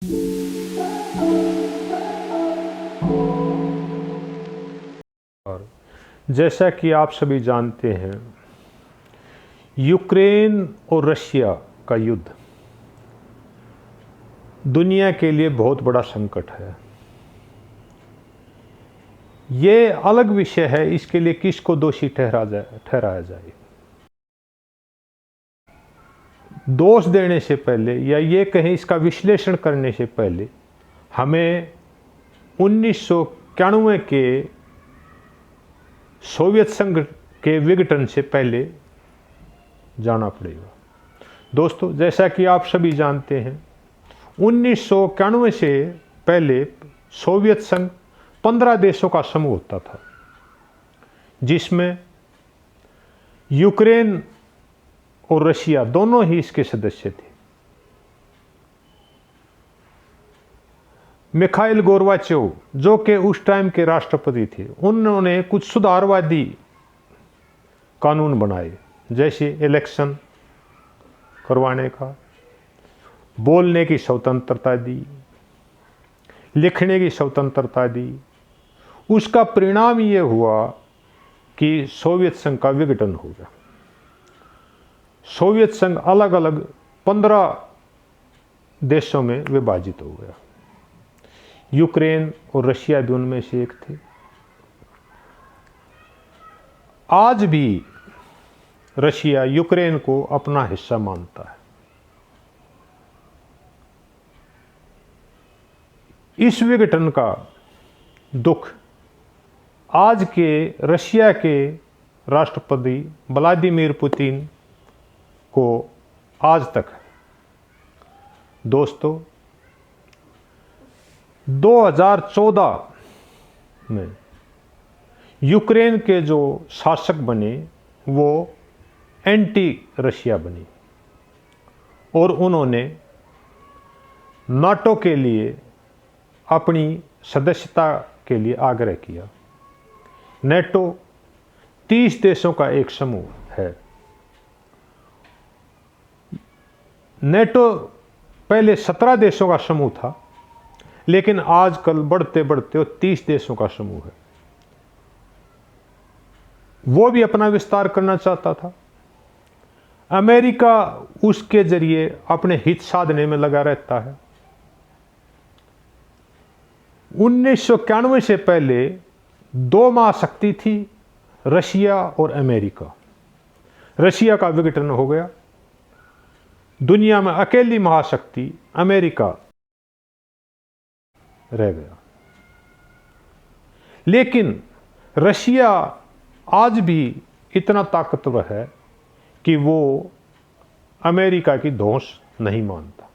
और जैसा कि आप सभी जानते हैं, यूक्रेन और रशिया का युद्ध दुनिया के लिए बहुत बड़ा संकट है। ये अलग विषय है, इसके लिए किसको दोषी ठहराया जाए। दोष देने से पहले या ये कहें इसका विश्लेषण करने से पहले हमें 1991 के सोवियत संघ के विघटन से पहले जाना पड़ेगा। दोस्तों, जैसा कि आप सभी जानते हैं, 1991 से पहले सोवियत संघ 15 देशों का समूह होता था, जिसमें यूक्रेन और रशिया दोनों ही इसके सदस्य थे। मिखाइल गोर्बाचेव, जो कि उस टाइम के राष्ट्रपति थे, उन्होंने कुछ सुधारवादी कानून बनाए, जैसे इलेक्शन करवाने का, बोलने की स्वतंत्रता दी, लिखने की स्वतंत्रता दी। उसका परिणाम ये हुआ कि सोवियत संघ का विघटन हो गया। सोवियत संघ अलग अलग 15 देशों में विभाजित हो गया। यूक्रेन और रशिया भी उनमें से एक थे। आज भी रशिया यूक्रेन को अपना हिस्सा मानता है। इस विघटन का दुख आज के रशिया के राष्ट्रपति व्लादिमीर पुतिन को आज तक है। दोस्तों, 2014 में यूक्रेन के जो शासक बने वो एंटी रशिया बने और उन्होंने नाटो के लिए अपनी सदस्यता के लिए आग्रह किया। नेटो 30 देशों का एक समूह है। नेटो पहले 17 देशों का समूह था, लेकिन आजकल बढ़ते बढ़ते 30 देशों का समूह है। वो भी अपना विस्तार करना चाहता था। अमेरिका उसके जरिए अपने हित साधने में लगा रहता है। 1991 से पहले 2 महाशक्ति थी, रशिया और अमेरिका। रशिया का विघटन हो गया। दुनिया में अकेली महाशक्ति अमेरिका रह गया। लेकिन रशिया आज भी इतना ताकतवर है कि वो अमेरिका की दोष नहीं मानता।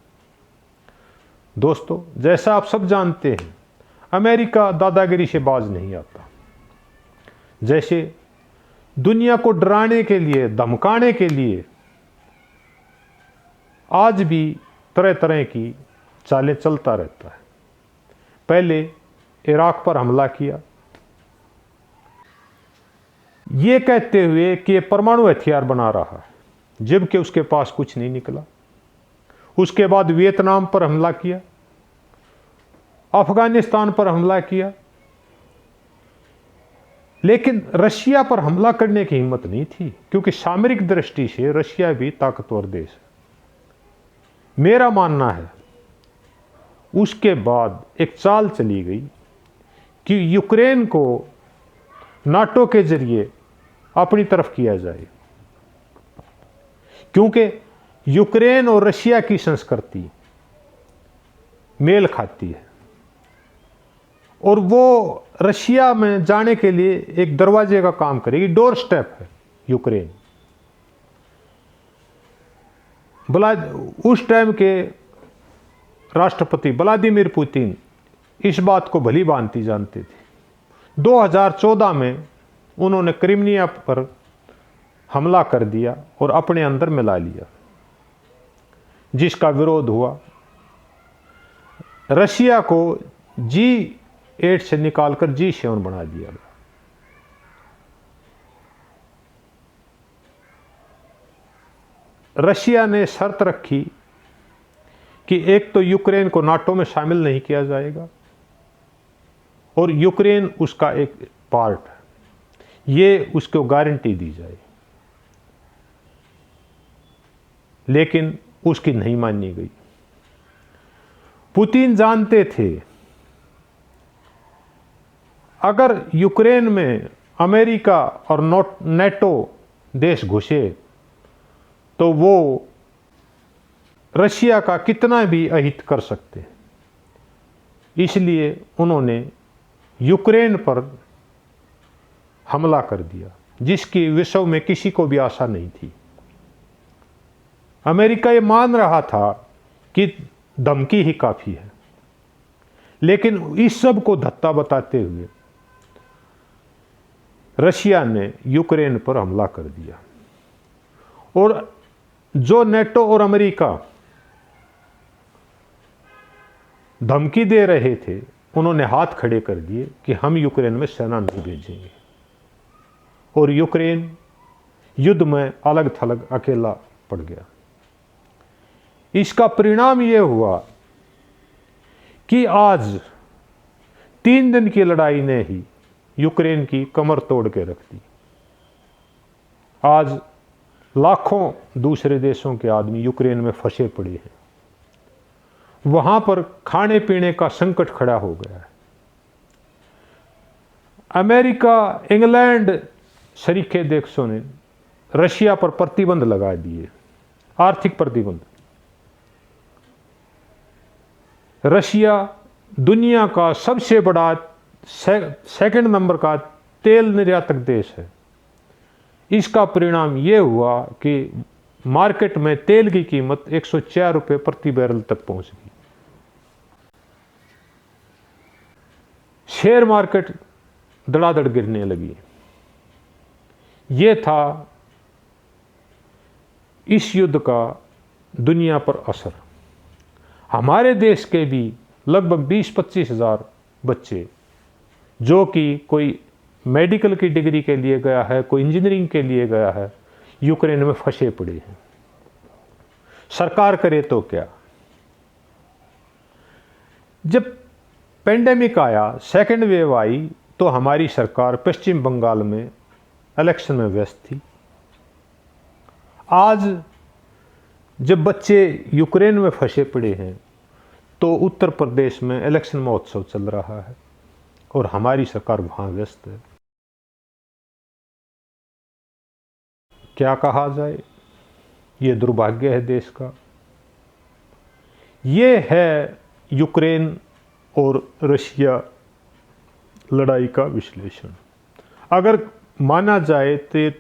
दोस्तों, जैसा आप सब जानते हैं, अमेरिका दादागिरी से बाज नहीं आता। जैसे दुनिया को डराने के लिए, धमकाने के लिए आज भी तरह तरह की चालें चलता रहता है। पहले इराक पर हमला किया, ये कहते हुए कि ये परमाणु हथियार बना रहा है, जबकि उसके पास कुछ नहीं निकला। उसके बाद वियतनाम पर हमला किया, अफगानिस्तान पर हमला किया, लेकिन रशिया पर हमला करने की हिम्मत नहीं थी, क्योंकि सामरिक दृष्टि से रशिया भी ताकतवर देश है। मेरा मानना है उसके बाद एक चाल चली गई कि यूक्रेन को नाटो के जरिए अपनी तरफ किया जाए, क्योंकि यूक्रेन और रशिया की संस्कृति मेल खाती है और वो रशिया में जाने के लिए एक दरवाजे का काम करेगी। डोर स्टेप है यूक्रेन। उस टाइम के राष्ट्रपति व्लादिमीर पुतिन इस बात को भली भांति जानते थे। 2014 में उन्होंने क्रिमिया पर हमला कर दिया और अपने अंदर मिला लिया, जिसका विरोध हुआ। रशिया को G8 से निकालकर G7 बना दिया गया। रशिया ने शर्त रखी कि एक तो यूक्रेन को नाटो में शामिल नहीं किया जाएगा और यूक्रेन उसका एक पार्ट है, ये उसको गारंटी दी जाए, लेकिन उसकी नहीं मानी गई। पुतिन जानते थे अगर यूक्रेन में अमेरिका और नेटो देश घुसे तो वो रशिया का कितना भी अहित कर सकते हैं, इसलिए उन्होंने यूक्रेन पर हमला कर दिया, जिसकी विश्व में किसी को भी आशा नहीं थी। अमेरिका ये मान रहा था कि धमकी ही काफ़ी है, लेकिन इस सब को धत्ता बताते हुए रशिया ने यूक्रेन पर हमला कर दिया। और जो नेटो और अमेरिका धमकी दे रहे थे, उन्होंने हाथ खड़े कर दिए कि हम यूक्रेन में सेना नहीं भेजेंगे, और यूक्रेन युद्ध में अलग थलग अकेला पड़ गया। इसका परिणाम यह हुआ कि आज 3 दिन की लड़ाई ने ही यूक्रेन की कमर तोड़ के रख दी। आज लाखों दूसरे देशों के आदमी यूक्रेन में फंसे पड़े हैं, वहां पर खाने पीने का संकट खड़ा हो गया है। अमेरिका, इंग्लैंड शरीके देशों ने रशिया पर प्रतिबंध लगा दिए, आर्थिक प्रतिबंध। रशिया दुनिया का सबसे बड़ा सेकंड नंबर का तेल निर्यातक देश है। इसका परिणाम यह हुआ कि मार्केट में तेल की कीमत 104 रुपये प्रति बैरल तक पहुंच गई। शेयर मार्केट धड़ाधड़ गिरने लगी। यह था इस युद्ध का दुनिया पर असर। हमारे देश के भी लगभग 20-25 हज़ार बच्चे, जो कि कोई मेडिकल की डिग्री के लिए गया है, कोई इंजीनियरिंग के लिए गया है, यूक्रेन में फंसे पड़े हैं। सरकार करे तो क्या। जब पेंडेमिक आया, सेकेंड वेव आई, तो हमारी सरकार पश्चिम बंगाल में इलेक्शन में व्यस्त थी। आज जब बच्चे यूक्रेन में फंसे पड़े हैं, तो उत्तर प्रदेश में इलेक्शन महोत्सव चल रहा है और हमारी सरकार वहां व्यस्त है। क्या कहा जाए, ये दुर्भाग्य है देश का। ये है यूक्रेन और रशिया लड़ाई का विश्लेषण। अगर माना जाए तो ये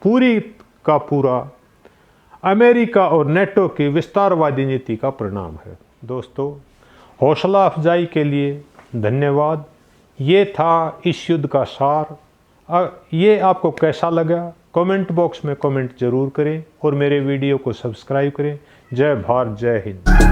पूरी का पूरा अमेरिका और नेटो की विस्तारवादी नीति का परिणाम है। दोस्तों, हौसला अफजाई के लिए धन्यवाद। ये था इस युद्ध का सार। ये आपको कैसा लगा, कमेंट बॉक्स में कमेंट जरूर करें और मेरे वीडियो को सब्सक्राइब करें। जय भारत, जय हिंद।